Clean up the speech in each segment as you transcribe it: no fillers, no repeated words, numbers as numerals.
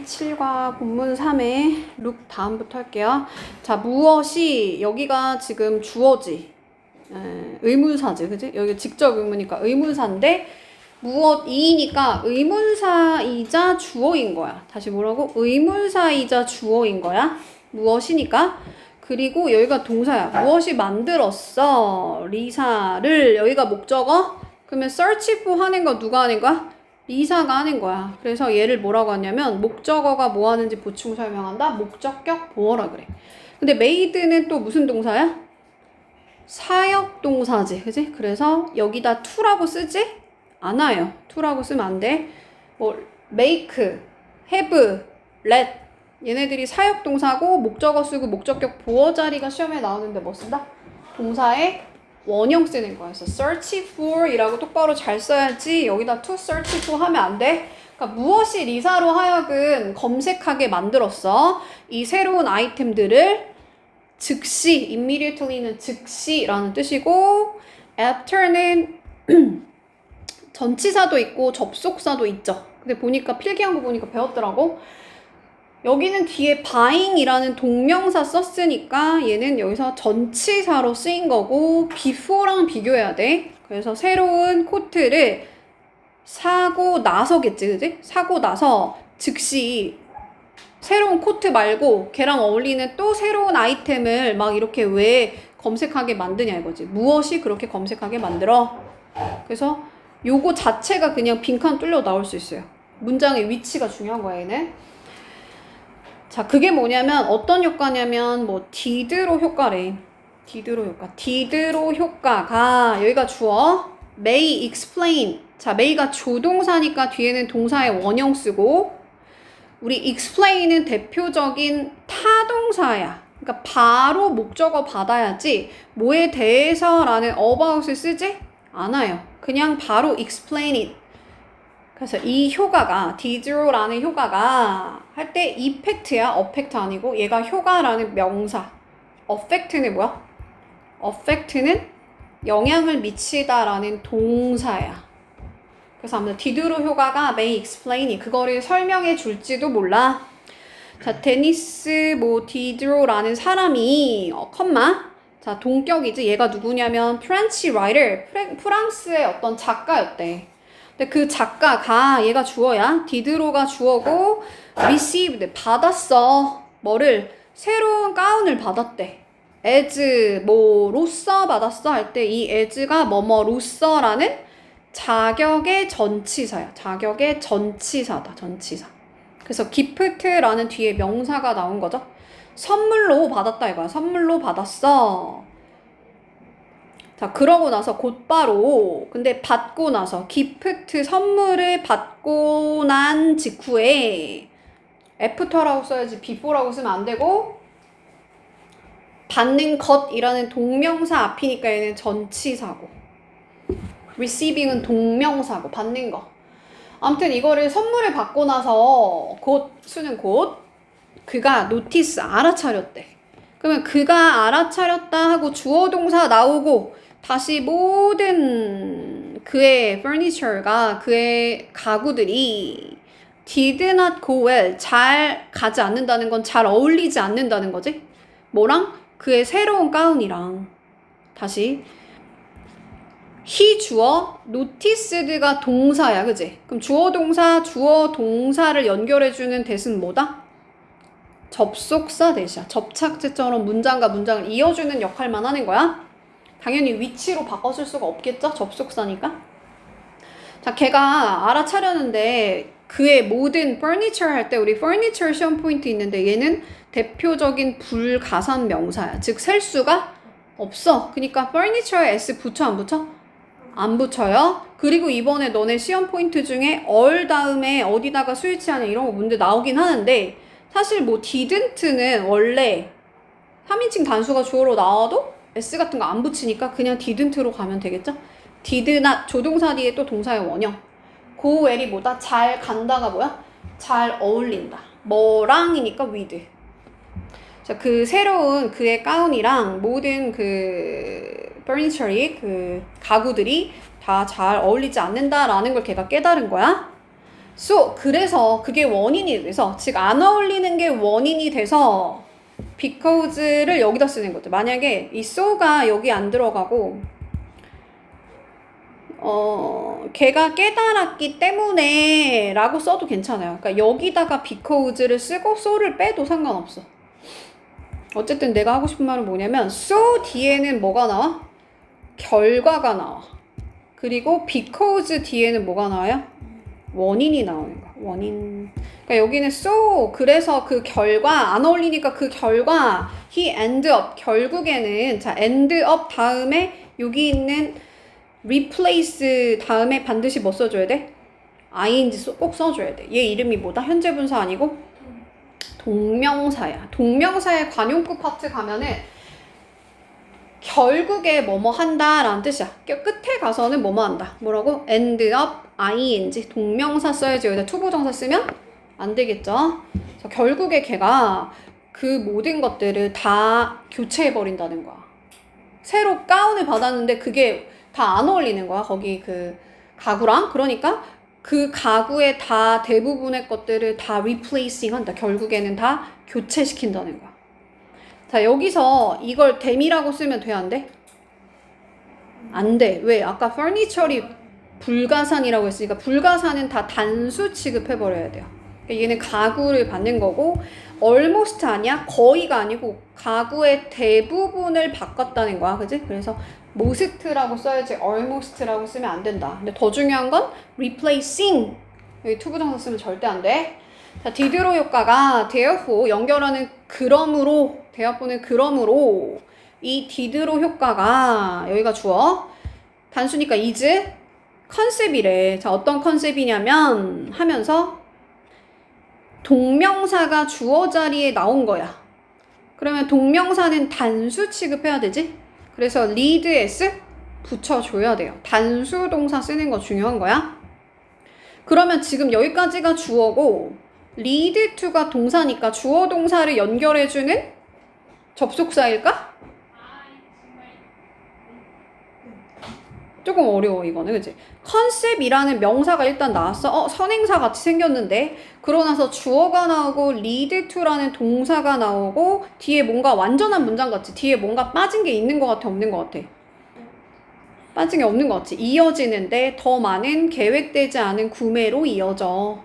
7과 본문 3의 룩 다음부터 할게요. 자, 무엇이 여기가 지금 주어지 의문사지, 그지? 여기 직접 의문이니까 의문사인데 무엇이니까 의문사이자 주어인 거야. 다시 뭐라고? 의문사이자 주어인 거야. 무엇이니까. 그리고 여기가 동사야. 무엇이 만들었어? 리사를. 여기가 목적어. 그러면 search for 하는 거 누가 하는 거야? 리사가 하는 거야. 그래서 얘를 뭐라고 하냐면 목적어가 뭐 하는지 보충 설명한다. 목적격 보어라 그래. 근데 made는 또 무슨 동사야? 사역 동사지. 그지? 그래서 여기다 to라고 쓰지 않아요. to라고 쓰면 안 돼. 뭐 make, have, let 얘네들이 사역 동사고 목적어 쓰고 목적격 보어 자리가 시험에 나오는데 뭐 쓴다? 동사의 원형 쓰는 거야. 그래서 search for 이라고 똑바로 잘 써야지 여기다 to search for 하면 안 돼. 그러니까 무엇이 리사로 하여금 검색하게 만들었어. 이 새로운 아이템들을 즉시, immediately는 즉시라는 뜻이고 after는 전치사도 있고 접속사도 있죠. 근데 보니까 필기한 거 보니까 배웠더라고. 여기는 뒤에 buying이라는 동명사 썼으니까 얘는 여기서 전치사로 쓰인 거고 before랑 비교해야 돼. 그래서 새로운 코트를 사고 나서겠지, 그지? 사고 나서 즉시 새로운 코트 말고 걔랑 어울리는 또 새로운 아이템을 막 이렇게 왜 검색하게 만드냐 이거지. 무엇이 그렇게 검색하게 만들어? 그래서 요거 자체가 그냥 빈칸 뚫려 나올 수 있어요. 문장의 위치가 중요한 거야, 얘는. 자, 그게 뭐냐면 어떤 효과냐면 뭐 did로 효과래. did로 효과. did로 효과가 여기가 주어 may explain. 자, may가 조동사니까 뒤에는 동사의 원형 쓰고 우리 explain은 대표적인 타동사야. 그러니까 바로 목적어 받아야지 뭐에 대해서라는 about을 쓰지 않아요. 그냥 바로 explain it. 그래서 이 효과가 did로라는 효과가 할 때 effect야, affect 아니고 얘가 효과라는 명사. affect는 뭐야? affect는 영향을 미치다라는 동사야. 그래서 아무튼 did로 효과가 may explain이 그거를 설명해 줄지도 몰라. 자, 데니스 뭐 did로라는 사람이 컴마. 자, 동격이지. 얘가 누구냐면 프렌치 라이터, 프랑스의 어떤 작가였대. 근데 그 작가가 얘가 주어야. did로가 주어고 received 받았어. 뭐를? 새로운 가운을 받았대. as 뭐로써 받았어 할 때 이 as가 뭐뭐로써라는 자격의 전치사야. 자격의 전치사다. 전치사. 그래서 gift라는 뒤에 명사가 나온 거죠. 선물로 받았다 이거야. 선물로 받았어. 자, 그러고 나서 곧바로 근데 받고 나서 gift 선물을 받고 난 직후에 after라고 써야지 before라고 쓰면 안 되고 받는 것이라는 동명사 앞이니까 얘는 전치사고 receiving은 동명사고 받는 거. 아무튼 이거를 선물을 받고 나서 곧 수는 곧 그가 노티스 알아차렸대. 그러면 그가 알아차렸다 하고 주어 동사 나오고 다시 모든 그의 furniture가 그의 가구들이 did not go well 잘 가지 않는다는 건 잘 어울리지 않는다는 거지. 뭐랑? 그의 새로운 가운이랑. 다시 he 주어 noticed가 동사야, 그지? 그럼 주어 동사를 연결해주는 대신 뭐다? 접속사 대시야. 접착제처럼 문장과 문장을 이어주는 역할만 하는 거야. 당연히 위치로 바꿔 쓸 수가 없겠죠? 접속사니까. 자, 걔가 알아차렸는데 그의 모든 furniture 할 때 우리 furniture 시험 포인트 있는데 얘는 대표적인 불가산 명사야. 즉 셀 수가 없어. 그러니까 furniture에 s 붙여 안 붙여? 안 붙여요. 그리고 이번에 너네 시험 포인트 중에 all 다음에 어디다가 스위치하냐 이런 거 문제 나오긴 하는데 사실 뭐 didn't는 원래 3인칭 단수가 주어로 나와도 s 같은 거 안 붙이니까 그냥 didn't로 가면 되겠죠? did not 조동사 뒤에 또 동사의 원형. go well이 뭐다? 잘 간다가 뭐야? 잘 어울린다. 뭐랑이니까 with. 자, 그 새로운 그의 가운이랑 모든 그 furniture이 그 가구들이 다 잘 어울리지 않는다라는 걸 걔가 깨달은 거야. So 그래서 그게 원인이 돼서 즉 안 어울리는 게 원인이 돼서 because를 여기다 쓰는 거죠. 만약에 이 so가 여기 안 들어가고 걔가 깨달았기 때문에 라고 써도 괜찮아요. 그러니까 여기다가 because를 쓰고 so를 빼도 상관없어. 어쨌든 내가 하고 싶은 말은 뭐냐면 so 뒤에는 뭐가 나와? 결과가 나와. 그리고 because 뒤에는 뭐가 나와요? 원인이 나오는 거야. 원인. 그러니까 여기는 so 그래서 그 결과 안 어울리니까 그 결과 he end up 결국에는 자 end up 다음에 여기 있는 replace 다음에 반드시 뭐 써줘야 돼? ing 꼭 써줘야 돼. 얘 이름이 뭐다? 현재 분사 아니고 동명사야. 동명사의 관용구 파트 가면은 결국에 뭐뭐 한다 라는 뜻이야. 끝에 가서는 뭐뭐 한다. 뭐라고? end up ing 동명사 써야지. 여기다 투부정사 쓰면 안 되겠죠. 그래서 결국에 걔가 그 모든 것들을 다 교체해 버린다는 거야. 새로 가운을 받았는데 그게 다 안 어울리는 거야. 거기 그 가구랑. 그러니까 그 가구의 다 대부분의 것들을 다 replacing 한다. 결국에는 다 교체시킨다는 거야. 자, 여기서 이걸 댐이라고 쓰면 돼, 안 돼? 안 돼. 왜? 아까 furniture이 불가산이라고 했으니까 불가산은 다 단수 취급해버려야 돼요. 그러니까 얘는 가구를 받는 거고 almost 아니야? 거의가 아니고 가구의 대부분을 바꿨다는 거야. 그지? 그래서 most라고 써야지 almost라고 쓰면 안 된다. 근데 더 중요한 건 replacing. 여기 투부정사 쓰면 절대 안 돼. 자, 디드로 효과가 therefore 연결하는 그러므로 therefore 그러므로 이 디드로 효과가 여기가 주어 단수니까 is 컨셉이래. 자, 어떤 컨셉이냐면 하면서 동명사가 주어 자리에 나온 거야. 그러면 동명사는 단수 취급해야 되지? 그래서 lead s 붙여줘야 돼요. 단수 동사 쓰는 거 중요한 거야. 그러면 지금 여기까지가 주어고 lead to가 동사니까 주어 동사를 연결해주는 접속사일까? 조금 어려워 이거는. 그치? 컨셉이라는 명사가 일단 나왔어. 선행사 같이 생겼는데 그러고 나서 주어가 나오고 lead to라는 동사가 나오고 뒤에 뭔가 완전한 문장 같지? 뒤에 뭔가 빠진 게 있는 것 같아? 없는 것 같아? 빠진 게 없는 것 같지? 이어지는데 더 많은 계획되지 않은 구매로 이어져.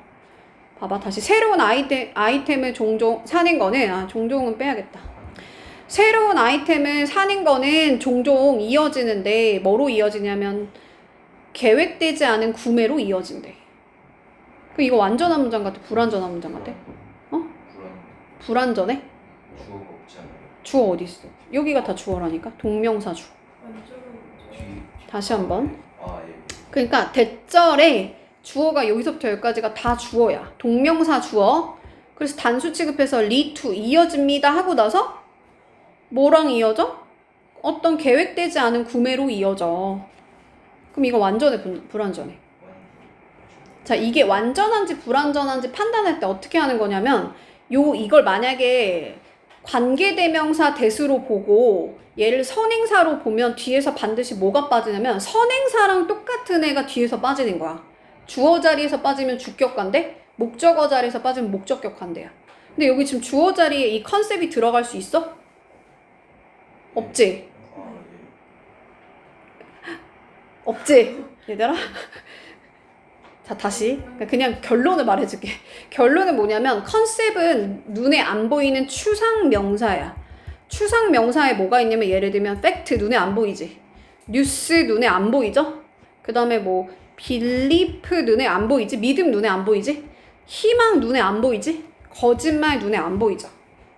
봐봐, 다시 새로운 아이템을 종종 사는 거는 종종은 빼야겠다. 새로운 아이템을 사는 거는 종종 이어지는데 뭐로 이어지냐면 계획되지 않은 구매로 이어진대. 그럼 이거 완전한 문장 같아? 불완전한 문장 같아? 불완전해? 주어가 없지 않아요? 주어 어디 있어? 여기가 다 주어라니까? 동명사 주. 다시 한번. 예. 그러니까 대절에 주어가 여기서부터 여기까지가 다 주어야. 동명사 주어. 그래서 단수 취급해서 lead to 이어집니다 하고 나서 뭐랑 이어져? 어떤 계획되지 않은 구매로 이어져. 그럼 이거 완전해, 불완전해? 자, 이게 완전한지 불완전한지 판단할 때 어떻게 하는 거냐면 이걸 만약에 관계대명사 대수로 보고 얘를 선행사로 보면 뒤에서 반드시 뭐가 빠지냐면 선행사랑 똑같은 애가 뒤에서 빠지는 거야. 주어 자리에서 빠지면 주격관대, 목적어 자리에서 빠지면 목적격관대야. 근데 여기 지금 주어 자리에 이 컨셉이 들어갈 수 있어? 없지? 없지? 얘들아? 자, 다시 그냥 결론을 말해줄게. 결론은 뭐냐면 컨셉은 눈에 안 보이는 추상명사야. 추상명사에 뭐가 있냐면 예를 들면 fact 눈에 안 보이지? 뉴스 눈에 안 보이죠? 그 다음에 뭐 belief 눈에 안 보이지? 믿음 눈에 안 보이지? 희망 눈에 안 보이지? 거짓말 눈에 안 보이죠?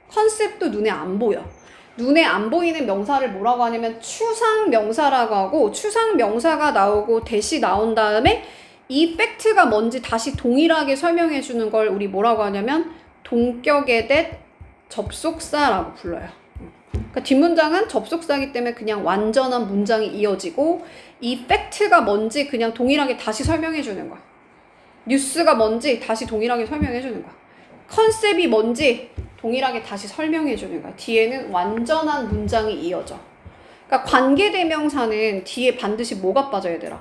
컨셉도 눈에 안 보여. 눈에 안 보이는 명사를 뭐라고 하냐면 추상명사라고 하고 추상명사가 나오고 대시 나온 다음에 이 팩트가 뭔지 다시 동일하게 설명해 주는 걸 우리 뭐라고 하냐면 동격에 대 접속사라고 불러요. 그러니까 뒷문장은 접속사이기 때문에 그냥 완전한 문장이 이어지고 이 팩트가 뭔지 그냥 동일하게 다시 설명해 주는 거야. 뉴스가 뭔지 다시 동일하게 설명해 주는 거야. 컨셉이 뭔지 동일하게 다시 설명해 주는 거야. 뒤에는 완전한 문장이 이어져. 그러니까 관계대명사는 뒤에 반드시 뭐가 빠져야 되라?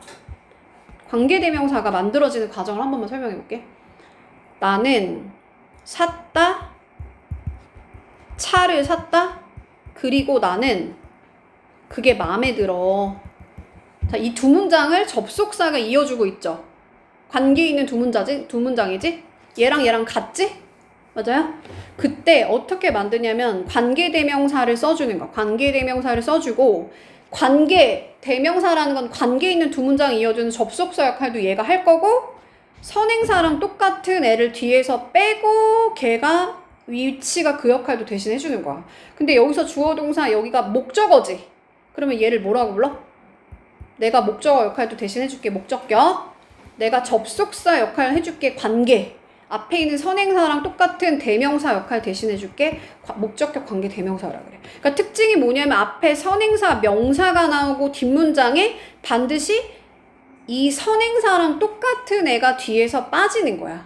관계대명사가 만들어지는 과정을 한 번만 설명해 볼게. 나는 샀다. 차를 샀다. 그리고 나는 그게 마음에 들어. 자, 이 두 문장을 접속사가 이어주고 있죠. 관계 있는 두 문장이지? 얘랑 얘랑 같지? 맞아요? 그때 어떻게 만드냐면 관계대명사를 써주는 거야. 관계대명사를 써주고 관계대명사라는 건 관계 있는 두 문장을 이어주는 접속사 역할도 얘가 할 거고 선행사랑 똑같은 애를 뒤에서 빼고 걔가 위치가 그 역할도 대신 해주는 거야. 근데 여기서 주어 동사 여기가 목적어지. 그러면 얘를 뭐라고 불러? 내가 목적어 역할도 대신 해줄게. 목적격. 내가 접속사 역할 해줄게. 관계. 앞에 있는 선행사랑 똑같은 대명사 역할 대신 해줄게. 목적격 관계 대명사라 그래. 그러니까 특징이 뭐냐면 앞에 선행사 명사가 나오고 뒷문장에 반드시 이 선행사랑 똑같은 애가 뒤에서 빠지는 거야.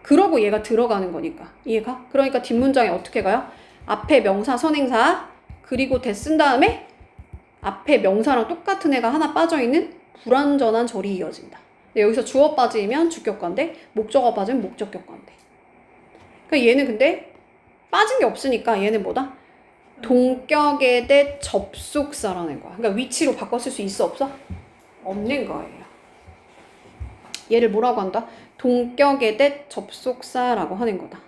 그러고 얘가 들어가는 거니까. 이해가? 그러니까 뒷문장에 어떻게 가요? 앞에 명사 선행사 그리고 대 쓴 다음에 앞에 명사랑 똑같은 애가 하나 빠져있는 불완전한 절이 이어진다. 근데 여기서 주어 빠지면 주격관대, 목적어 빠지면 목적격관대. 그러니까 얘는 근데 빠진 게 없으니까 얘는 뭐다? 동격에 대 접속사라는 거야. 그러니까 위치로 바꿔 쓸 수 있어 없어? 없는 거예요. 얘를 뭐라고 한다? 동격에 대 접속사라고 하는 거다.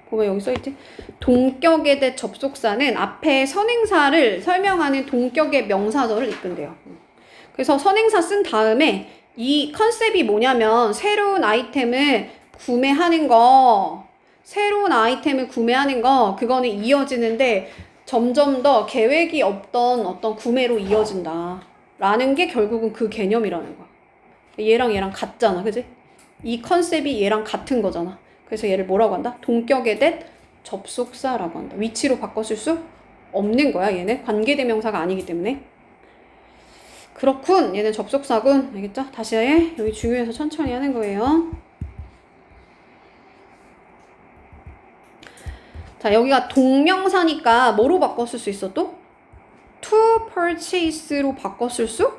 보면 여기 써있지? 동격에 대 접속사는 앞에 선행사를 설명하는 동격의 명사절을 이끈대요. 그래서 선행사 쓴 다음에 이 컨셉이 뭐냐면 새로운 아이템을 구매하는 거 그거는 이어지는데 점점 더 계획이 없던 어떤 구매로 이어진다 라는 게 결국은 그 개념이라는 거야. 얘랑 얘랑 같잖아, 그지? 이 컨셉이 얘랑 같은 거잖아. 그래서 얘를 뭐라고 한다? 동격에 대 접속사라고 한다. 위치로 바꿔 쓸 수 없는 거야. 얘는 관계대명사가 아니기 때문에. 그렇군. 얘는 접속사군. 알겠죠? 다시 해. 여기 중요해서 천천히 하는 거예요. 자, 여기가 동명사니까 뭐로 바꿔 쓸 수 있어 또? to purchase로 바꿔 쓸 수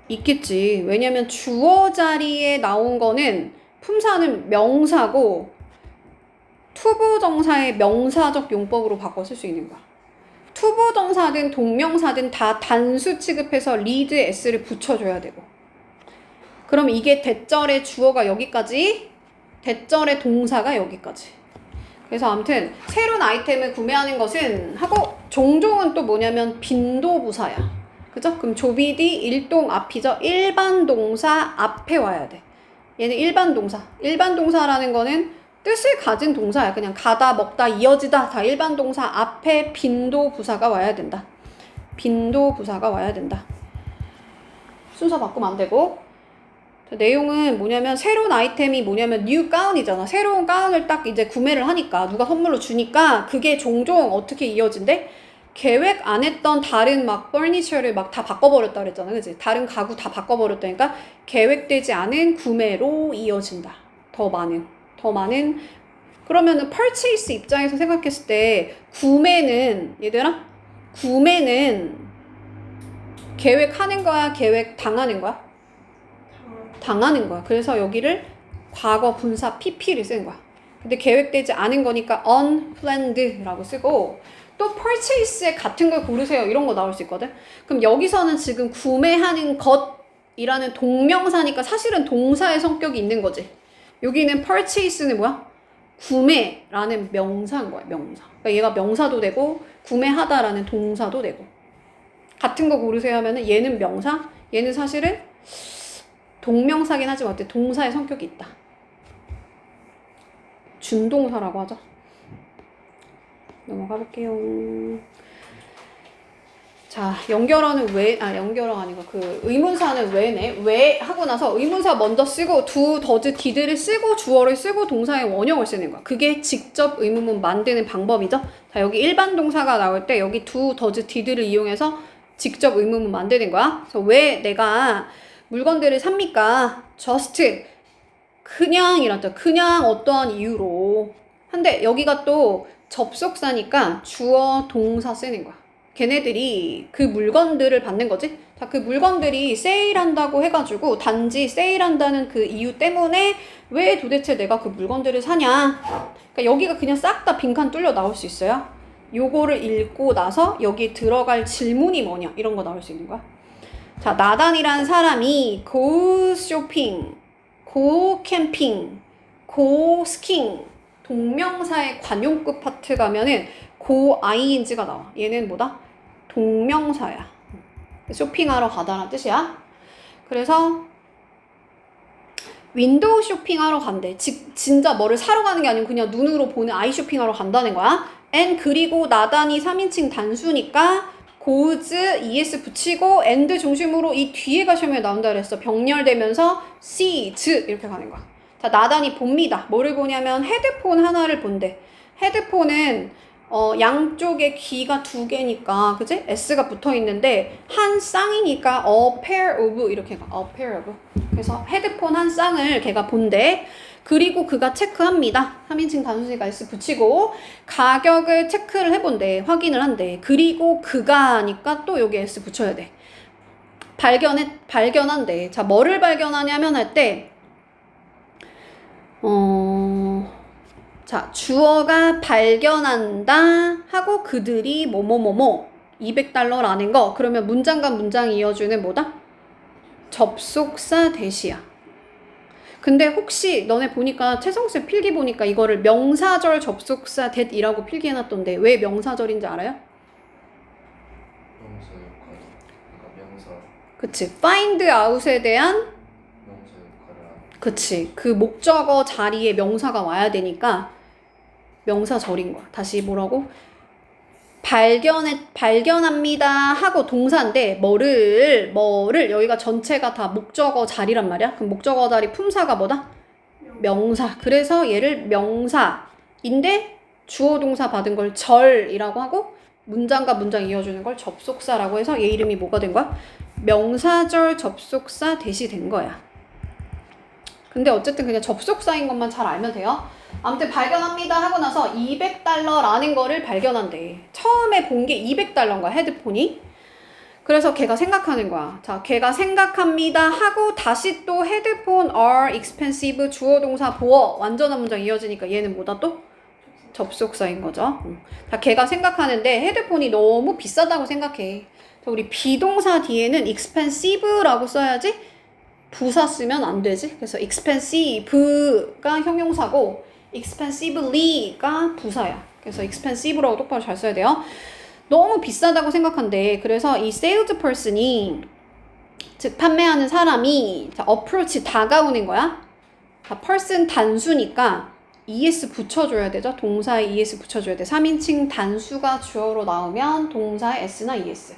있겠지. 왜냐면 주어 자리에 나온 거는 품사는 명사고 투부정사의 명사적 용법으로 바꿔 쓸 수 있는 거야. 투부정사든 동명사든 다 단수 취급해서 리드에 s를 붙여줘야 되고. 그럼 이게 대절의 주어가 여기까지, 대절의 동사가 여기까지. 그래서 아무튼 새로운 아이템을 구매하는 것은 하고 종종은 또 뭐냐면 빈도부사야. 그죠? 그럼 조비디 일동 앞이죠. 일반 동사 앞에 와야 돼. 얘는 일반 동사. 일반 동사라는 거는 뜻을 가진 동사야. 그냥 가다, 먹다, 이어지다 다 일반 동사 앞에 빈도부사가 와야 된다. 빈도부사가 와야 된다. 순서 바꾸면 안 되고. 내용은 뭐냐면 새로운 아이템이 뭐냐면 new gaun이잖아. 새로운 가운을 딱 이제 구매를 하니까 누가 선물로 주니까 그게 종종 어떻게 이어진대? 계획 안 했던 다른 막 furniture를 막 다 바꿔버렸다 그랬잖아. 그치? 다른 가구 다 바꿔버렸다니까 계획되지 않은 구매로 이어진다. 더 많은. 그러면은 purchase 입장에서 생각했을 때 구매는 얘들아? 구매는 계획하는 거야? 계획 당하는 거야? 당하는 거야. 그래서 여기를 과거 분사 pp를 쓴 거야. 근데 계획되지 않은 거니까 unplanned라고 쓰고 또 purchase에 같은 걸 고르세요. 이런 거 나올 수 있거든. 그럼 여기서는 지금 구매하는 것이라는 동명사니까 사실은 동사의 성격이 있는 거지. 여기는 purchase는 뭐야? 구매라는 명사인 거야. 명사. 그러니까 얘가 명사도 되고 구매하다라는 동사도 되고. 같은 거 고르세요 하면은 얘는 명사, 얘는 사실은 동명사긴 하지만 어때? 동사의 성격이 있다. 준동사라고 하죠. 넘어가 볼게요. 자, 연결어는 왜, 연결어 아니고 그 의문사는 왜네? 왜 하고 나서 의문사 먼저 쓰고 do, does, did를 쓰고 주어를 쓰고 동사의 원형을 쓰는 거야. 그게 직접 의문문 만드는 방법이죠. 자, 여기 일반 동사가 나올 때 여기 do, does, did를 이용해서 직접 의문문 만드는 거야. 그래서 왜 내가 물건들을 삽니까? just 그냥이란다. 그냥 어떠한 이유로. 근데 여기가 또 접속사니까 주어 동사 쓰는 거야. 걔네들이 그 물건들을 받는 거지. 자, 그 물건들이 세일한다고 해가지고 단지 세일한다는 그 이유 때문에 왜 도대체 내가 그 물건들을 사냐. 그러니까 여기가 그냥 싹 다 빈칸 뚫려 나올 수 있어요. 요거를 읽고 나서 여기에 들어갈 질문이 뭐냐 이런 거 나올 수 있는 거야. 자, 나단이라는 사람이 go shopping, go camping, go skiing 동명사의 관용급 파트 가면은 go ing가 나와. 얘는 뭐다? 동명사야. 쇼핑하러 가다라는 뜻이야. 그래서 윈도우 쇼핑하러 간대. 진짜 뭐를 사러 가는 게 아니고 그냥 눈으로 보는 아이 쇼핑하러 간다는 거야. and 그리고 나단이 3인칭 단수니까 goes, es 붙이고 and 중심으로 이 뒤에가 시험에 나온다 그랬어. 병렬되면서 sees 이렇게 가는 거야. 자, 나단이 봅니다. 뭐를 보냐면 헤드폰 하나를 본대. 헤드폰은 양쪽에 귀가 두 개니까, 그치? S가 붙어 있는데, 한 쌍이니까, a pair of, 이렇게 가. a pair of. 그래서 헤드폰 한 쌍을 걔가 본대. 그리고 그가 체크합니다. 3인칭 단수니까 S 붙이고, 가격을 체크를 해본대. 확인을 한대. 그리고 그가니까 또 여기 S 붙여야 돼. 발견한대. 자, 뭐를 발견하냐면 할 때, 자, 주어가 발견한다 하고 그들이 뭐뭐뭐뭐 200달러라는 거. 그러면 문장과 문장 이어주는 뭐다? 접속사 대시야. 근데 혹시 너네 보니까 최성수 필기 보니까 이거를 명사절 접속사 that이라고 필기해놨던데 왜 명사절인지 알아요? 명사 역할. 그러니까 명사. 그치. find out에 대한 명사 역할을 하는. 그치. 그 목적어 자리에 명사가 와야 되니까 명사절인 거야. 다시 뭐라고? 발견합니다 하고 동사인데 뭐를 여기가 전체가 다 목적어 자리란 말이야. 그럼 목적어 자리 품사가 뭐다? 명사. 그래서 얘를 명사인데 주어 동사 받은 걸 절이라고 하고 문장과 문장 이어주는 걸 접속사라고 해서 얘 이름이 뭐가 된 거야? 명사절 접속사 대시 된 거야. 근데 어쨌든 그냥 접속사인 것만 잘 알면 돼요. 아무튼 발견합니다 하고 나서 200달러라는 거를 발견한대. 처음에 본 게 200달러인 거야, 헤드폰이. 그래서 걔가 생각하는 거야. 자, 걔가 생각합니다 하고 다시 또 헤드폰 are expensive 주어 동사 보어 완전한 문장 이어지니까 얘는 뭐다 또? 접속사인 거죠. 자, 걔가 생각하는데 헤드폰이 너무 비싸다고 생각해. 자, 우리 비동사 뒤에는 expensive라고 써야지 부사 쓰면 안 되지. 그래서 expensive가 형용사고 expensively가 부사야. 그래서 expensive라고 똑바로 잘 써야 돼요. 너무 비싸다고 생각한대. 그래서 이 salesperson이 즉 판매하는 사람이 자, approach 다가오는 거야. 자, person 단수니까 es 붙여줘야 되죠. 동사에 es 붙여줘야 돼. 3인칭 단수가 주어로 나오면 동사에 s나 es.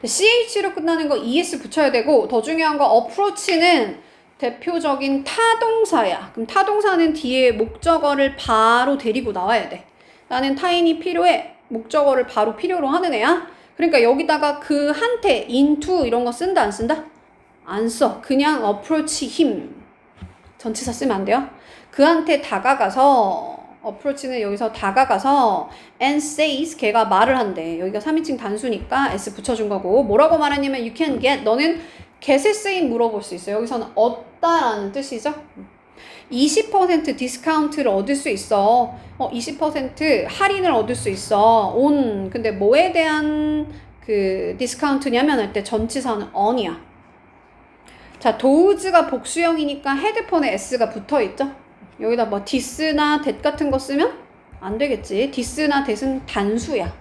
ch로 끝나는 거 es 붙여야 되고 더 중요한 거 approach는 대표적인 타동사야. 그럼 타동사는 뒤에 목적어를 바로 데리고 나와야 돼. 나는 타인이 필요해. 목적어를 바로 필요로 하는 애야. 그러니까 여기다가 그 한테 into 이런 거 쓴다 안 쓴다? 안 써. 그냥 approach him. 전치사 쓰면 안 돼요. 그한테 다가가서 approach는 여기서 다가가서 and says 걔가 말을 한대. 여기가 3인칭 단수니까 s 붙여준 거고 뭐라고 말하냐면 you can get 너는 get에 쓰인 물어볼 수 있어요. 여기서는 얻다라는 뜻이죠. 20% 디스카운트를 얻을 수 있어. 20% 할인을 얻을 수 있어. on 근데 뭐에 대한 그 디스카운트냐면 할 때 전치사는 on이야. 자, does가 복수형이니까 헤드폰에 s가 붙어 있죠. 여기다 뭐 this나 that 같은 거 쓰면 안 되겠지. this나 that은 단수야.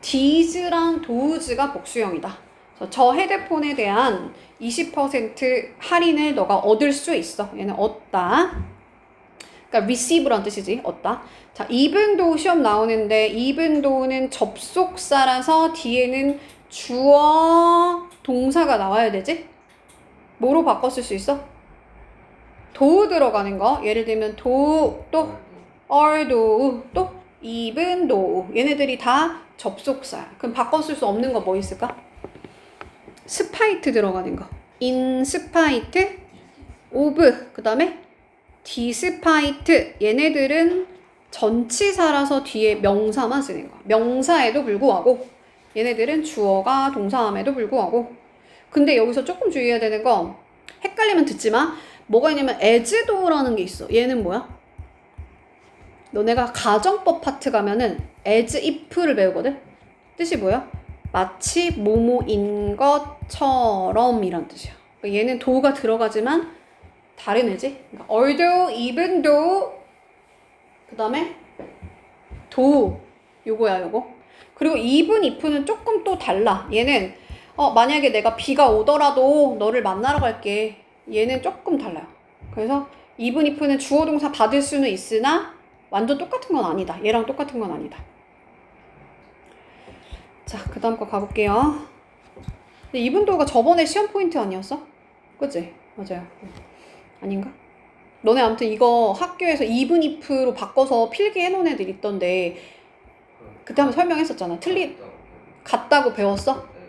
these랑 does가 복수형이다. 저 헤드폰에 대한 20% 할인을 너가 얻을 수 있어. 얘는 얻다. 그러니까 receive란 뜻이지. 얻다. 자, even though 시험 나오는데 even though는 접속사라서 뒤에는 주어 동사가 나와야 되지. 뭐로 바꿨을 수 있어? do 들어가는 거. 예를 들면 do 또 although 또 even though 얘네들이 다 접속사야. 그럼 바꿨을 수 없는 거 뭐 있을까? spite 들어가는 거. in spite of 그 다음에 despite 얘네들은 전치사라서 뒤에 명사만 쓰는 거. 명사에도 불구하고 얘네들은 주어가 동사함에도 불구하고 근데 여기서 조금 주의해야 되는 거 헷갈리면 듣지 마. 뭐가 있냐면 as도라는 게 있어. 얘는 뭐야? 너네가 가정법 파트 가면은 as if를 배우거든? 뜻이 뭐야? 마치 뭐뭐인 것처럼 이란 뜻이야. 그러니까 얘는 do가 들어가지만 다른 애지? 그러니까 although, even though 그 다음에 do 요거야 요거. 그리고 even if는 조금 또 달라. 얘는 만약에 내가 비가 오더라도 너를 만나러 갈게. 얘는 조금 달라요. 그래서 even if는 주어 동사 받을 수는 있으나 완전 똑같은 건 아니다. 얘랑 똑같은 건 아니다. 자, 그 다음 거 가볼게요. 근데 even though가 저번에 시험 포인트 아니었어? 그치? 맞아요. 아닌가? 너네 아무튼 이거 학교에서 even if로 바꿔서 필기해놓은 애들 있던데 그때 한번 설명했었잖아. 같다고 배웠어? 네.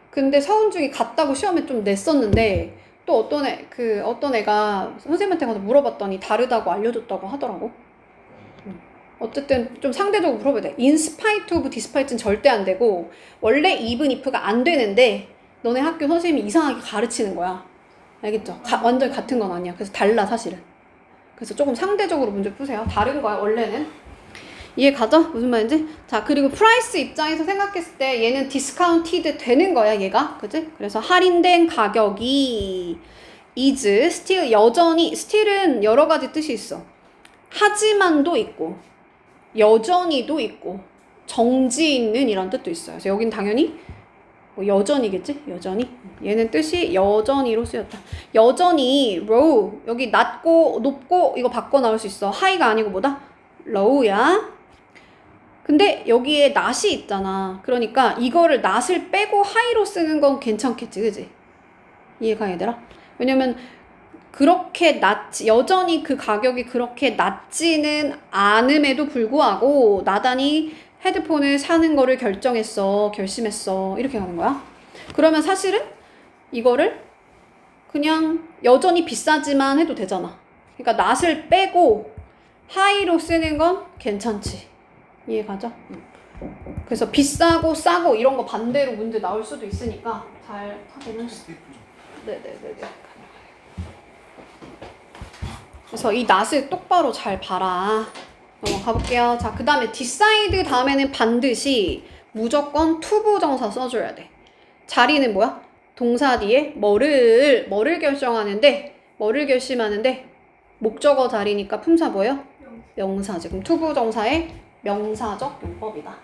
근데 서은중이 같다고 시험에 좀 냈었는데 또 어떤 애가 선생님한테 가서 물어봤더니 다르다고 알려줬다고 하더라고. 어쨌든 좀 상대적으로 물어봐야 돼. In spite of despite는 절대 안 되고 원래 even if가 안 되는데 너네 학교 선생님이 이상하게 가르치는 거야. 알겠죠? 완전 같은 건 아니야. 그래서 달라 사실은. 그래서 조금 상대적으로 문제 푸세요. 다른 거야 원래는. 이해 가죠? 무슨 말인지? 자, 그리고 프라이스 입장에서 생각했을 때 얘는 디스카운티드 되는 거야 얘가. 그치? 그래서 할인된 가격이 is still 여전히 still은 여러 가지 뜻이 있어. 하지만도 있고 여전히도 있고 정지 있는 이런 뜻도 있어요. 그래서 여긴 당연히 뭐 여전히겠지? 여전히. 얘는 뜻이 여전히로 쓰였다. 여전히 low 여기 낮고 높고 이거 바꿔 나올 수 있어. high가 아니고 뭐다? low야. 근데 여기에 not이 있잖아. 그러니까 이거를 not을 빼고 high로 쓰는 건 괜찮겠지, 그지? 이해가 얘들아? 왜냐면 그렇게 여전히 그 가격이 그렇게 낮지는 않음에도 불구하고 나단이 헤드폰을 사는 거를 결심했어. 이렇게 가는 거야. 그러면 사실은 이거를 그냥 여전히 비싸지만 해도 되잖아. 그러니까 not을 빼고 high로 쓰는 건 괜찮지. 이해가죠? 그래서 비싸고 싸고 이런 거 반대로 문제 나올 수도 있으니까 잘 확인을. 네네네네. 그래서 이 not을 똑바로 잘 봐라. 가볼게요. 자, 그 다음에 decide 다음에는 반드시 무조건 to 부정사 써줘야 돼. 자리는 뭐야? 동사 뒤에 뭐를 결심하는데 목적어 자리니까 품사 뭐예요? 명사지. 그럼 to 부정사의 명사적 용법이다.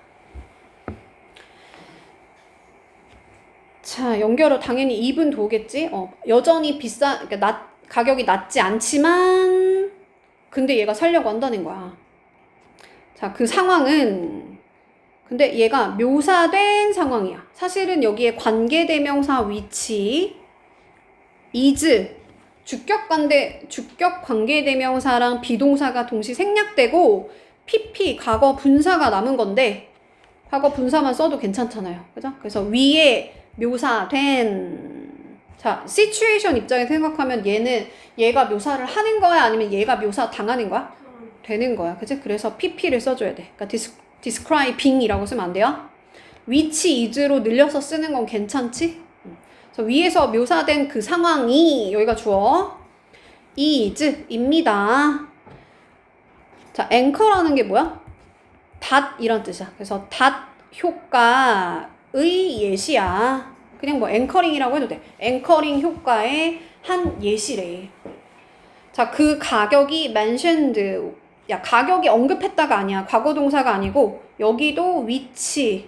자, 연결어 당연히 even thogh겠지? 여전히 그러니까 가격이 낮지 않지만 근데 얘가 살려고 한다는 거야. 자, 그 상황은 근데 얘가 묘사된 상황이야. 사실은 여기에 관계대명사 위치 is 주격 관계대명사랑 비동사가 동시 생략되고 PP 과거 분사가 남은 건데 과거 분사만 써도 괜찮잖아요. 그죠? 그래서 위에 묘사된 자, situation 입장에서 생각하면 얘가 묘사를 하는 거야? 아니면 얘가 묘사 당하는 거야? 되는 거야. 그치? 그래서 PP를 써줘야 돼. 그러니까 describing 이라고 쓰면 안 돼요. which is로 늘려서 쓰는 건 괜찮지? 그래서 위에서 묘사된 그 상황이 여기가 주어 is입니다. 자, anchor라는 게 뭐야? 이란 뜻이야. 그래서 효과의 예시야. 그냥 뭐 앵커링이라고 해도 돼. 앵커링 효과의 한 예시래. 자, 그 가격이 mentioned. 야, 가격이 언급했다가 아니야. 과거 동사가 아니고 여기도 which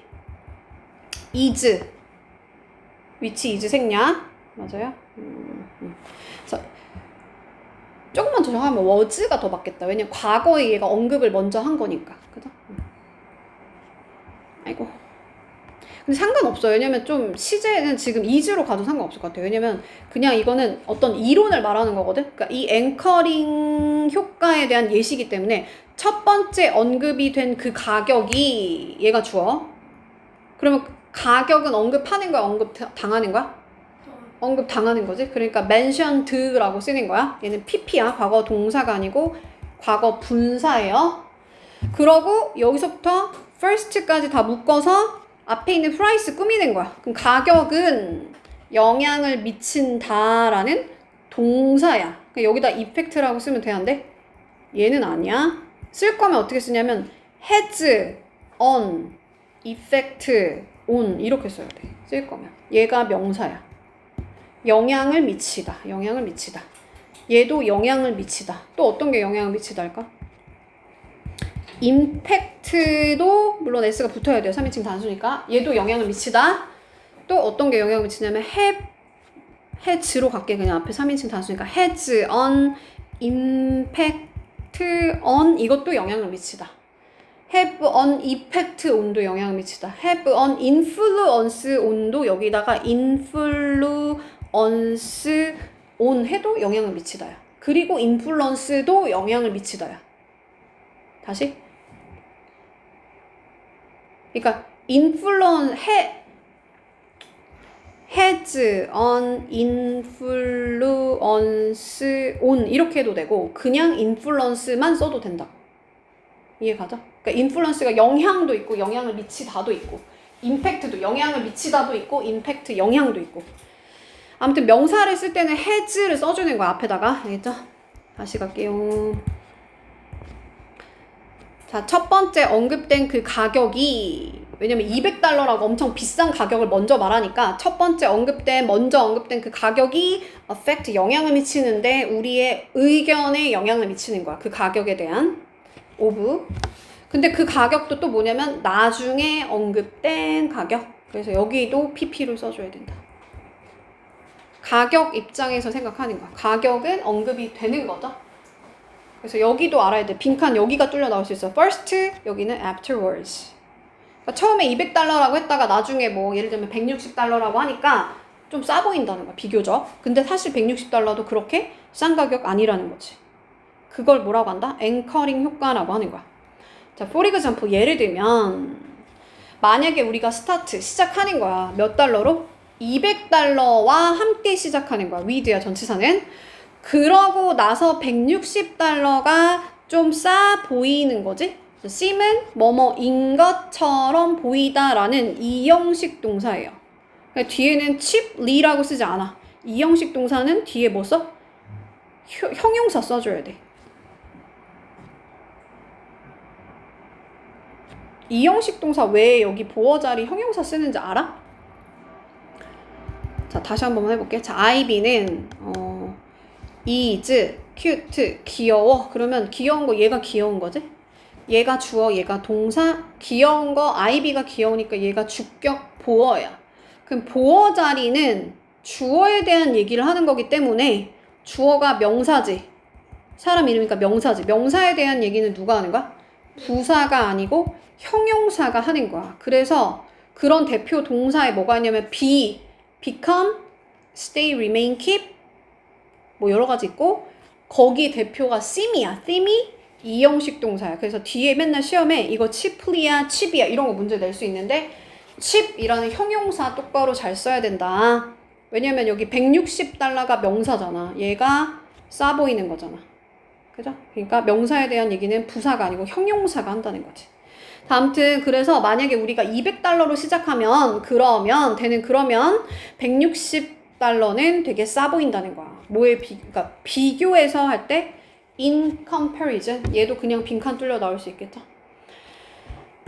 is 생략. 맞아요? 그래서 조금만 조정하면 was가 더 맞겠다. 왜냐면 과거에 얘가 언급을 먼저 한 거니까. 그죠? 아이고. 근데 상관없어요. 왜냐면 좀 시제는 지금 is로 가도 상관없을 것 같아요. 왜냐면 그냥 이거는 어떤 이론을 말하는 거거든. 그러니까 이 앵커링 효과에 대한 예시이기 때문에 첫 번째 언급이 된 그 가격이 얘가 주어. 그러면 가격은 언급하는 거야? 언급당하는 거야? 언급당하는 거지. 그러니까 mentioned라고 쓰는 거야. 얘는 PP야. 과거 동사가 아니고 과거 분사예요. 그러고 여기서부터 first까지 다 묶어서 앞에 있는 price 꾸미는 거야. 그럼 가격은 영향을 미친다라는 동사야. 그러니까 여기다 effect라고 쓰면 되는데 얘는 아니야. 쓸 거면 어떻게 쓰냐면 has on, effect on 이렇게 써야 돼. 쓸 거면. 얘가 명사야. 영향을 미치다. 영향을 미치다. 얘도 영향을 미치다. 또 어떤 게 영향을 미치다 할까? 임팩트도 물론 s가 붙어야 돼요. 3인칭 단수니까. 얘도 영향을 미치다. 또 어떤 게 영향을 미치냐면 has로 갈게. 그냥 앞에 3인칭 단수니까 has on, impact on 이것도 영향을 미치다. have on effect on도 영향을 미치다. have on influence on도 여기다가 influence on 해도 영향을 미치다야. 그리고 influence도 영향을 미치다야. 다시. 그러니까 influence has on influence on 이렇게 해도 되고 그냥 influence만 써도 된다. 이해 가죠? 그러니까 influence가 영향도 있고 영향을 미치다도 있고 impact도 영향을 미치다도 있고 impact 영향도 있고 아무튼 명사를 쓸 때는 has를 써주는 거야 앞에다가. 알겠죠? 다시 갈게요. 자, 첫 번째 언급된 그 가격이 왜냐면 $200라고 엄청 비싼 가격을 먼저 말하니까 첫 번째 먼저 언급된 그 가격이 affect 영향을 미치는데 우리의 의견에 영향을 미치는 거야. 그 가격에 대한 of. 근데 그 가격도 또 뭐냐면 나중에 언급된 가격. 그래서 여기도 pp를 써줘야 된다. 가격 입장에서 생각하는 거야. 가격은 언급이 되는 거죠. 그래서 여기도 알아야 돼. 빈칸 여기가 뚫려 나올 수 있어. first, 여기는 afterwards. 그러니까 처음에 $200라고 했다가 나중에 뭐 예를 들면 $160라고 하니까 좀 싸 보인다는 거야. 비교적. 근데 사실 $160도 그렇게 싼 가격 아니라는 거지. 그걸 뭐라고 한다? 앵커링 효과라고 하는 거야. 자, for example 예를 들면 만약에 우리가 시작하는 거야. 몇 달러로? $200와 함께 시작하는 거야. with야 전치사는. 그러고 나서 $160가 좀 싸 보이는 거지. seem은 뭐뭐인 것처럼 보이다라는 이형식 동사예요. 그러니까 뒤에는 cheaply라고 쓰지 않아. 이형식 동사는 뒤에 뭐 써? 형용사 써줘야 돼. 이형식 동사 왜 여기 보어 자리 형용사 쓰는지 알아? 자, 다시 한번 해볼게. 자, 아이비는 is cute 귀여워. 그러면 귀여운 거 얘가 귀여운 거지? 얘가 주어, 얘가 동사. 귀여운 거 아이비가 귀여우니까 얘가 주격 보어야. 그럼 보어 자리는 주어에 대한 얘기를 하는 거기 때문에 주어가 명사지. 사람 이름이니까 명사지. 명사에 대한 얘기는 누가 하는 거야? 부사가 아니고 형용사가 하는 거야. 그래서 그런 대표 동사에 뭐가 있냐면 be, become, stay, remain, keep 뭐 여러 가지 있고 거기 대표가 seem이야. seem이 이형식 동사야. 그래서 뒤에 맨날 시험에 이거 cheaply야, cheap이야 이런 거 문제 낼 수 있는데 cheap이라는 형용사 똑바로 잘 써야 된다. 왜냐면 여기 $160가 명사잖아. 얘가 싸 보이는 거잖아. 그죠? 그러니까 명사에 대한 얘기는 부사가 아니고 형용사가 한다는 거지. 아무튼 그래서 만약에 우리가 $200로 시작하면 그러면 160달러는 되게 싸 보인다는 거야. 그러니까 비교해서 할 때 in comparison 얘도 그냥 빈칸 뚫려 나올 수 있겠죠.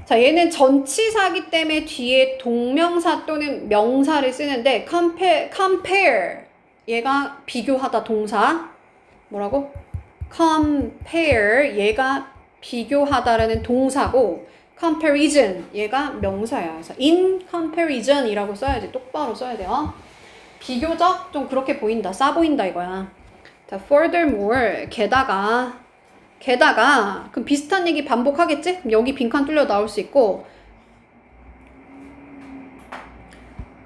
자, 얘는 전치사기 때문에 뒤에 동명사 또는 명사를 쓰는데 compare 얘가 비교하다 동사 뭐라고? compare 얘가 비교하다라는 동사고 comparison 얘가 명사야. 그래서 in comparison 이라고 써야지. 똑바로 써야 돼요. 비교적 좀 그렇게 보인다. 싸 보인다 이거야. 자, furthermore 게다가 그럼 비슷한 얘기 반복하겠지? 그럼 여기 빈칸 뚫려 나올 수 있고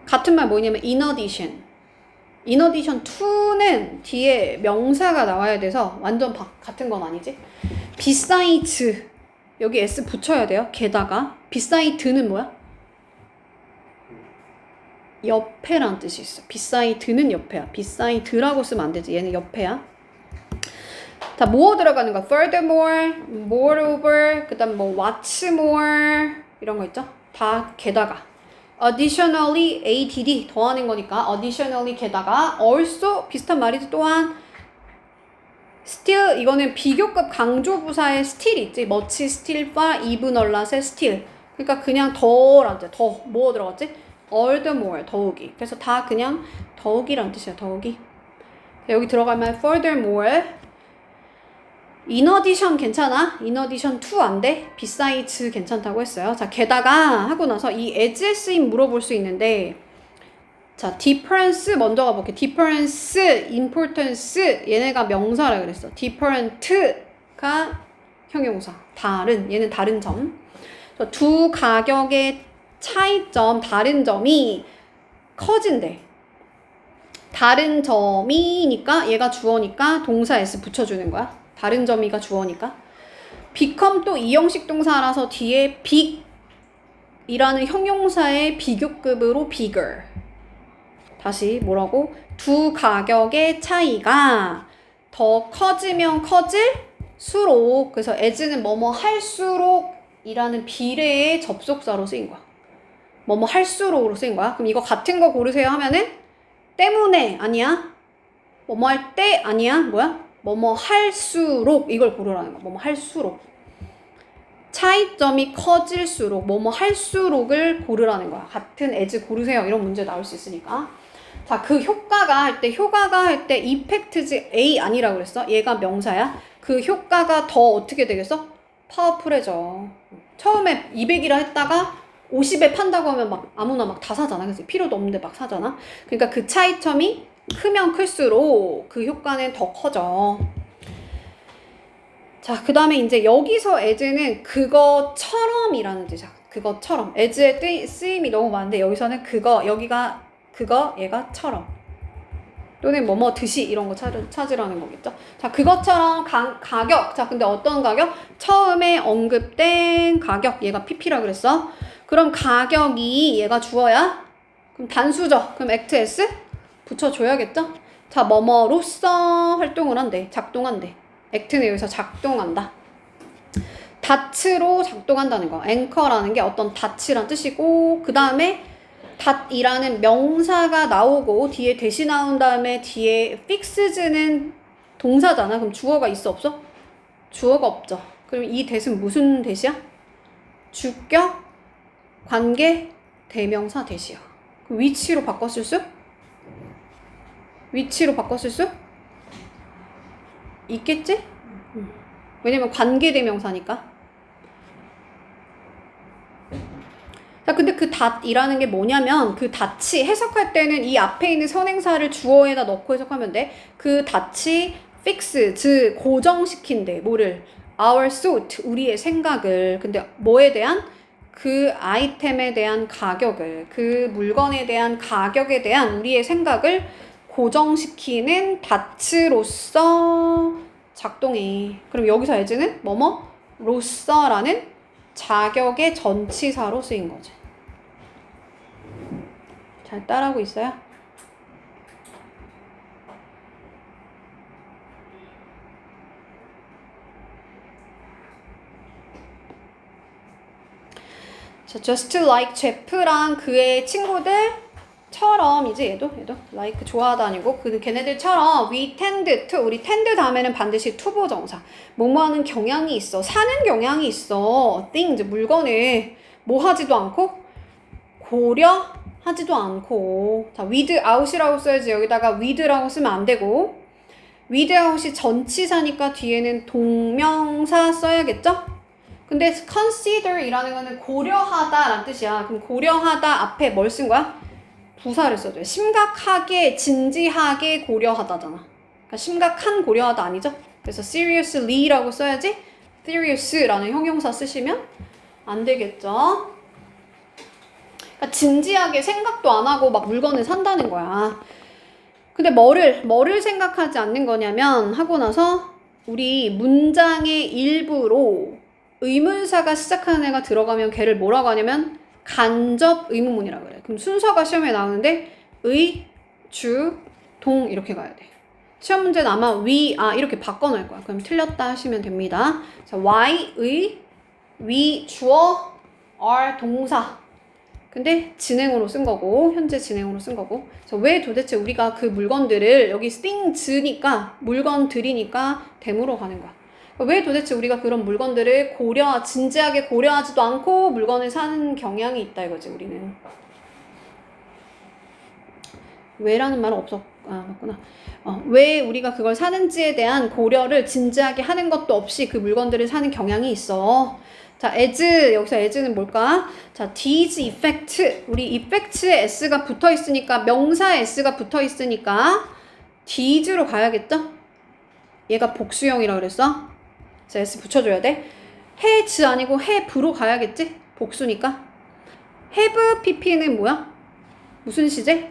같은 말 뭐냐면 in addition 2는 뒤에 명사가 나와야 돼서 완전 같은 건 아니지. besides 여기 s 붙여야 돼요. 게다가 beside는 뭐야? 옆에란 뜻이 있어. beside는 옆에야. beside라고 쓰면 안 되지. 얘는 옆에야. 다 뭐 들어가는 거야? furthermore, moreover, 그 다음 뭐 what's more 이런 거 있죠? 다 게다가. additionally add 더하는 거니까 additionally 게다가 also 비슷한 말이지 또한 still 이거는 비교급 강조부사의 still 있지 much still far even a lot의 still 그러니까 그냥 더라지 더 뭐 들어갔지? all the more 더욱이 그래서 다 그냥 더욱이란 뜻이야 더욱이 여기 들어가면 furthermore in addition 괜찮아? in addition to 안 돼? besides 괜찮다고 했어요. 자, 게다가 하고 나서 이 as에 쓰임 물어볼 수 있는데 자, difference 먼저 가볼게. difference, importance 얘네가 명사라 그랬어. different가 형용사. 다른, 얘는 다른 점. 두 가격의 차이점, 다른 점이 커진대. 다른 점이니까 얘가 주어니까 동사 s 붙여주는 거야. 다른 점이가 주어니까. become 또 이형식 동사라서 뒤에 big이라는 형용사의 비교급으로 bigger. 다시 뭐라고? 두 가격의 차이가 더 커지면 커질수록 그래서 as는 뭐뭐 할수록 이라는 비례의 접속사로 쓰인 거야. 뭐뭐 할수록으로 쓰인 거야. 그럼 이거 같은 거 고르세요 하면은 때문에 아니야. 뭐뭐 할 때 아니야. 뭐야? 뭐뭐 할수록 이걸 고르라는 거야. 뭐뭐 할수록. 차이점이 커질수록 뭐뭐 할수록을 고르라는 거야. 같은 as 고르세요. 이런 문제 나올 수 있으니까. 자, 그 효과가 할 때 effect's A 아니라고 그랬어. 얘가 명사야. 그 효과가 더 어떻게 되겠어? 파워풀해져. 처음에 200이라 했다가 50에 판다고 하면 막 아무나 막 다 사잖아. 그래서 필요도 없는데 막 사잖아. 그러니까 그 차이점이 크면 클수록 그 효과는 더 커져. 자, 그 다음에 이제 여기서 as는 그거처럼이라는 뜻이야. 그거처럼. as의 쓰임이 너무 많은데 여기서는 그거, 여기가 그거, 얘가 처럼. 또는 뭐뭐 듯이 이런 거 찾으라는 거겠죠. 자, 그것처럼 가격. 자, 근데 어떤 가격? 처음에 언급된 가격. 얘가 pp라 그랬어. 그럼 가격이 얘가 주어야? 그럼 단수죠. 그럼 act s 붙여줘야겠죠? 자, 뭐뭐로써 활동을 한대. 작동한대. act는 여기서 작동한다. dat로 작동한다는 거. anchor라는 게 어떤 dat이란 뜻이고 그 다음에 dat이라는 명사가 나오고 뒤에 대시 나온 다음에 뒤에 fixed는 동사잖아. 그럼 주어가 있어 없어? 주어가 없죠. 그럼 이 that은 무슨 that이야? 주격, 관계, 대명사 that이야. 그럼 위치로 바꿨을 수? 위치로 바꿨을 수? 있겠지? 왜냐면 관계대명사니까. 자, 근데 그 that이라는 게 뭐냐면 그 that이 해석할 때는 이 앞에 있는 선행사를 주어에다 넣고 해석하면 돼. 그 that이 fix, 즉 고정시킨대. 뭐를? our thought, 우리의 생각을. 근데 뭐에 대한? 그 아이템에 대한 가격을, 그 물건에 대한 가격에 대한 우리의 생각을 고정시키는 that으로서 작동해. 그럼 여기서 as는 뭐뭐? 로서라는 자격의 전치사로 쓰인 거지. 잘 따라하고 있어요? 자, just like 제프랑 그의 친구들처럼 이제 얘도 like 좋아하다 아니고 걔네들처럼 we tend to 우리 tend 다음에는 반드시 투보 정사 뭐뭐하는 경향이 있어 사는 경향이 있어 things 물건을 뭐 하지도 않고 고려하지도 않고 자 without이라고 써야지 여기다가 with라고 쓰면 안 되고 without이 전치사니까 뒤에는 동명사 써야겠죠? 근데 consider이라는 거는 고려하다라는 뜻이야. 그럼 고려하다 앞에 뭘 쓴 거야? 부사를 써줘요. 심각하게, 진지하게 고려하다잖아. 그러니까 심각한 고려하다 아니죠? 그래서 seriously라고 써야지 serious라는 형용사 쓰시면 안 되겠죠? 그러니까 진지하게 생각도 안 하고 막 물건을 산다는 거야. 근데 뭐를 생각하지 않는 거냐면 하고 나서 우리 문장의 일부로 의문사가 시작하는 애가 들어가면 걔를 뭐라고 하냐면 간접 의문문이라고 그래. 그럼 순서가 시험에 나오는데 의, 주, 동 이렇게 가야 돼. 시험 문제는 아마 위, 이렇게 바꿔놓을 거야. 그럼 틀렸다 하시면 됩니다. 자, why, 의, 위, 주어, are, 동사. 그 근데 진행으로 쓴 거고, 현재 진행으로 쓴 거고. 그래서 왜 도대체 우리가 그 물건들을 여기 things니까 물건들이니까 됨으로 가는 거야. 왜 도대체 우리가 그런 물건들을 진지하게 고려하지도 않고 물건을 사는 경향이 있다 이거지, 우리는. 왜라는 말은 맞구나. 왜 우리가 그걸 사는지에 대한 고려를 진지하게 하는 것도 없이 그 물건들을 사는 경향이 있어. 자, as, 여기서 as는 뭘까? 자, these effect. 우리 effect에 s가 붙어 있으니까, 명사 s가 붙어 있으니까, these로 가야겠죠? 얘가 복수형이라 그랬어? 자, s 붙여줘야 돼. has 아니고 have로 가야겠지? 복수니까. have pp는 뭐야? 무슨 시제?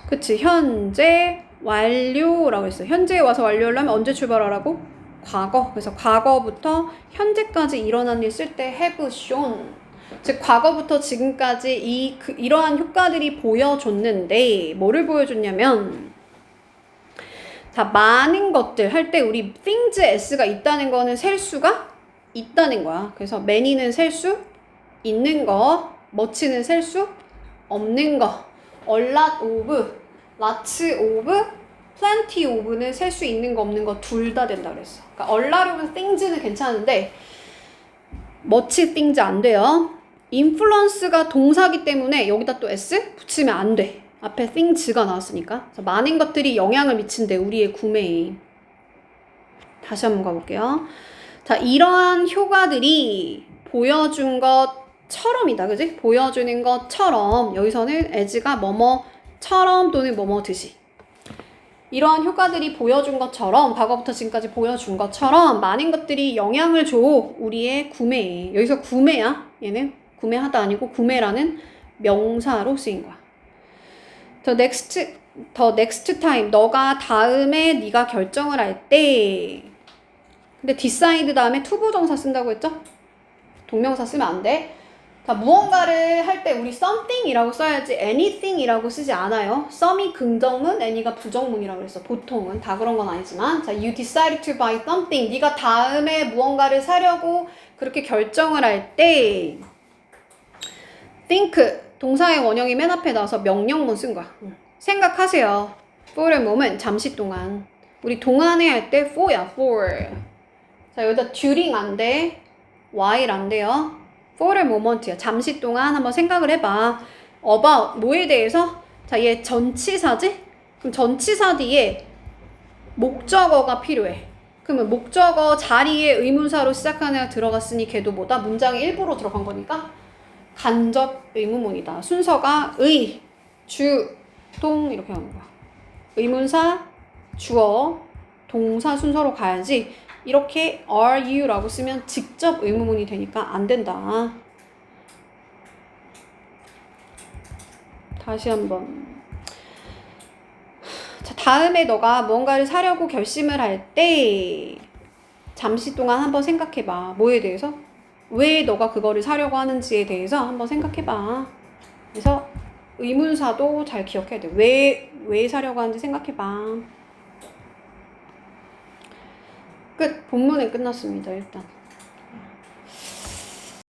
그치, 현재 완료라고 했어. 현재에 와서 완료하려면 언제 출발하라고? 과거. 그래서 과거부터 현재까지 일어난 일 쓸 때 have shown. 즉 과거부터 지금까지 이러한 효과들이 보여줬는데 뭐를 보여줬냐면, 자, 많은 것들 할 때 우리 things s가 있다는 거는 셀 수가 있다는 거야. 그래서 many는 셀 수 있는 거, much는 셀 수 없는 거, a lot of, lots of, plenty of는 셀 수 있는 거 없는 거 둘 다 된다 그랬어. 그러니까 a lot of things는 괜찮은데 much things 안 돼요. influence가 동사기 때문에 여기다 또 s 붙이면 안 돼. 앞에 things가 나왔으니까. 많은 것들이 영향을 미친대, 우리의 구매에. 다시 한번 가볼게요. 자, 이러한 효과들이 보여준 것처럼이다, 그지? 보여주는 것처럼, 여기서는 as가 뭐뭐처럼 또는 뭐뭐듯이. 이러한 효과들이 보여준 것처럼, 과거부터 지금까지 보여준 것처럼 많은 것들이 영향을 줘, 우리의 구매에. 여기서 구매야. 얘는 구매하다 아니고 구매라는 명사로 쓰인 거야. The next time. 너가 다음에 네가 결정을 할 때. 근데 decide 다음에 투부정사 쓴다고 했죠? 동명사 쓰면 안 돼. 자, 무언가를 할 때 우리 something이라고 써야지 anything이라고 쓰지 않아요. some이 긍정문, any가 부정문이라고 그랬어. 보통은. 다 그런 건 아니지만. 자, you decided to buy something. 네가 다음에 무언가를 사려고 그렇게 결정을 할 때 think, 동사의 원형이 맨 앞에 나와서 명령문 쓴 거야. 생각하세요. for a moment, 잠시 동안. 우리 동안에 할 때 for야, for. 자, 여기다 during 안 돼. while 안 돼요. for a moment야. 잠시 동안 한번 생각을 해봐. about, 뭐에 대해서? 자, 얘 전치사지? 그럼 전치사 뒤에 목적어가 필요해. 그러면 목적어 자리에 의문사로 시작하는 애가 들어갔으니 걔도 뭐다? 문장의 일부로 들어간 거니까 간접 의문문이다. 순서가 의, 주, 동 이렇게 하는 거야. 의문사, 주어, 동사 순서로 가야지 이렇게 are you라고 쓰면 직접 의문문이 되니까 안 된다. 다시 한번. 자, 다음에 너가 무언가를 사려고 결심을 할 때 잠시 동안 한번 생각해봐. 뭐에 대해서? 왜 너가 그거를 사려고 하는지에 대해서 한번 생각해봐. 그래서 의문사도 잘 기억해야 돼. 왜 사려고 하는지 생각해봐. 끝. 본문은 끝났습니다, 일단.